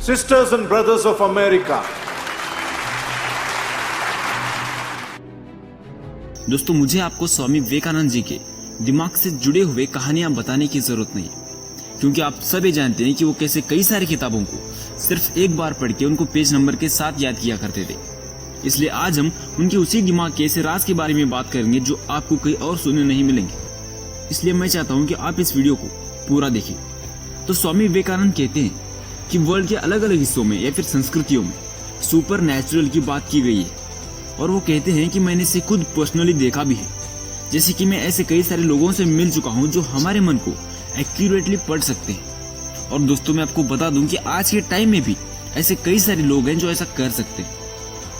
sisters and brothers of America. दोस्तों, मुझे आपको स्वामी विवेकानंद जी के दिमाग से जुड़े हुए कहानियां बताने की जरूरत नहीं, क्योंकि आप सभी जानते हैं कि वो कैसे कई सारी किताबों को सिर्फ एक बार पढ़ के उनको पेज नंबर के साथ याद किया करते थे। इसलिए आज हम उनके उसी दिमाग के ऐसे राज के बारे में बात करेंगे जो आपको कहीं और सुनने नहीं मिलेंगे। इसलिए मैं चाहता हूं कि आप इस वीडियो को पूरा देखें। तो स्वामी विवेकानंद कहते हैं कि वर्ल्ड के अलग अलग हिस्सों में या फिर संस्कृतियों में सुपर नेचुरल की बात की गई है, और वो कहते हैं कि मैंने इसे खुद पर्सनली देखा भी है। जैसे कि मैं ऐसे कई सारे लोगों से मिल चुका हूं जो हमारे मन को एक्यूरेटली पढ़ सकते हैं। और दोस्तों, मैं आपको बता दूं कि आज के टाइम में भी ऐसे कई सारे लोग हैं जो ऐसा कर सकते हैं,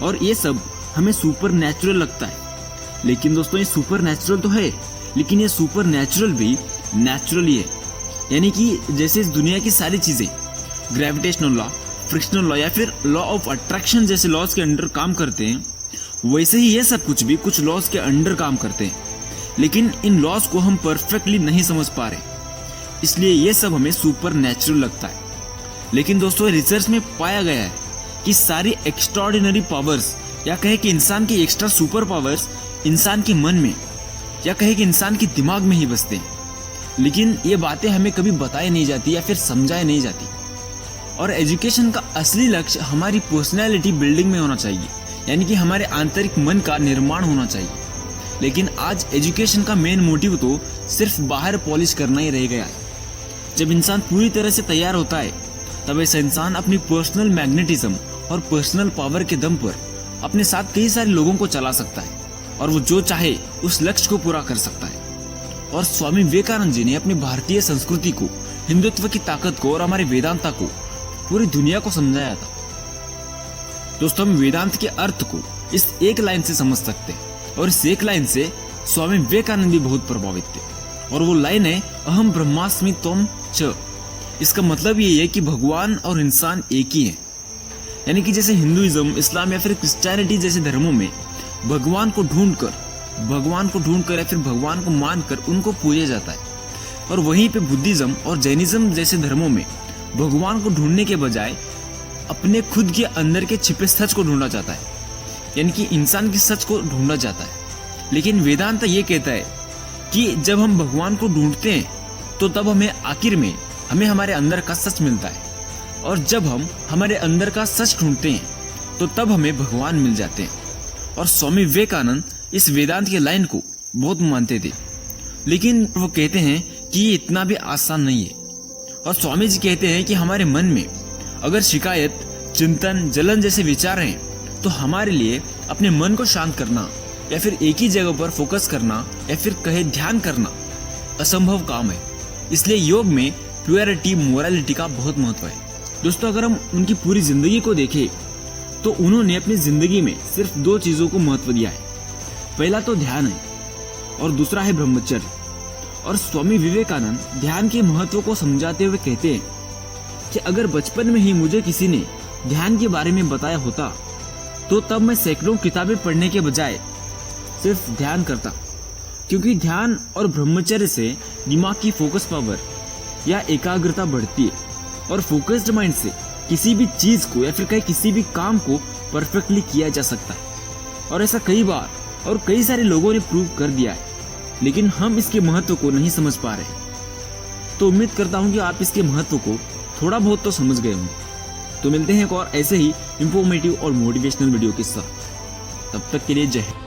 और ये सब हमें सुपर नेचुरल लगता है। लेकिन दोस्तों, ये सुपर नेचुरल तो है, लेकिन ये सुपर नेचुरल भी नेचुरल ही है। यानी कि जैसे इस दुनिया की सारी चीजें ग्रेविटेशनल लॉ, फ्रिक्शनल लॉ या फिर लॉ ऑफ अट्रैक्शन जैसे लॉज के अंडर काम करते हैं, वैसे ही ये सब कुछ भी कुछ लॉज के अंडर काम करते हैं। लेकिन इन लॉज को हम परफेक्टली नहीं समझ पा रहे, इसलिए ये सब हमें सुपर नेचुरल लगता है। लेकिन दोस्तों, रिसर्च में पाया गया है कि सारी एक्स्ट्राऑर्डिनरी पावर्स, या कहे कि इंसान की एक्स्ट्रा सुपर पावर्स इंसान के मन में, या कहे कि इंसान के दिमाग में ही बसते हैं। लेकिन ये बातें हमें कभी बताई नहीं जाती या फिर समझाई नहीं जाती। और एजुकेशन का असली लक्ष्य हमारी पर्सनैलिटी बिल्डिंग में होना चाहिए, यानी कि हमारे आंतरिक मन का निर्माण होना चाहिए। लेकिन आज एजुकेशन का मेन मोटिव तो सिर्फ बाहर पॉलिश करना ही रह गया है। जब इंसान पूरी तरह से तैयार होता है, तब ऐसा इंसान अपनी पर्सनल मैग्नेटिज्म और पर्सनल पावर के दम पर अपने साथ कई सारे लोगों को चला सकता है, और वो जो चाहे उस लक्ष्य को पूरा कर सकता है। और स्वामी विवेकानंद जी ने अपनी भारतीय संस्कृति को, हिंदुत्व की ताकत को और हमारे वेदांता को पूरी दुनिया को समझाया था। दोस्तों, हम वेदांत के अर्थ को इस एक लाइन से समझ सकते हैं, और इस एक लाइन से स्वामी विवेकानंद भी बहुत प्रभावित थे। और वो लाइन है, अहम ब्रह्मास्मि त्वं च। इसका मतलब ये है कि भगवान और इंसान एक ही है। यानी कि जैसे हिंदुइज्म, इस्लाम या फिर क्रिश्चियनिटी जैसे धर्मों में भगवान को ढूंढकर या फिर भगवान को मानकर उनको पूजा जाता है, और वहीं पे बुद्धिज्म और जैनिज्म जैसे धर्मों में भगवान को ढूंढने के बजाय अपने खुद के अंदर के छिपे सच को ढूंढा जाता है, यानी कि इंसान की सच को ढूंढा जाता है। लेकिन वेदांत ये कहता है कि जब हम भगवान को ढूंढते हैं, तो तब हमें आखिर में हमारे अंदर का सच मिलता है, और जब हम हमारे अंदर का सच ढूंढते हैं, तो तब हमें भगवान मिल जाते हैं। और स्वामी विवेकानंद इस वेदांत के लाइन को बहुत मानते थे, लेकिन वो कहते हैं कि ये इतना भी आसान नहीं है। और स्वामी जी कहते हैं कि हमारे मन में अगर शिकायत, चिंतन, जलन जैसे विचार हैं, तो हमारे लिए अपने मन को शांत करना या फिर एक ही जगह पर फोकस करना या फिर कहे ध्यान करना असंभव काम है। इसलिए योग में प्योरिटी, मोरालिटी का बहुत महत्व है। दोस्तों, अगर हम उनकी पूरी जिंदगी को देखें, तो उन्होंने अपनी जिंदगी में सिर्फ 2 चीजों को महत्व दिया है। पहला तो ध्यान है, और दूसरा है ब्रह्मचर्य। और स्वामी विवेकानंद ध्यान के महत्व को समझाते हुए कहते हैं कि अगर बचपन में ही मुझे किसी ने ध्यान के बारे में बताया होता, तो तब मैं सैकड़ों किताबें पढ़ने के बजाय सिर्फ ध्यान करता, क्योंकि ध्यान और ब्रह्मचर्य से दिमाग की फोकस पावर या एकाग्रता बढ़ती है, और फोकस्ड माइंड से किसी भी चीज को या फिर किसी भी काम को परफेक्टली किया जा सकता है। और ऐसा कई बार और कई सारे लोगों ने प्रूव कर दिया है, लेकिन हम इसके महत्व को नहीं समझ पा रहे। तो उम्मीद करता हूं कि आप इसके महत्व को थोड़ा बहुत तो समझ गए होंगे। तो मिलते हैं एक और ऐसे ही इंफॉर्मेटिव और मोटिवेशनल वीडियो के साथ। तब तक के लिए जय हिंद।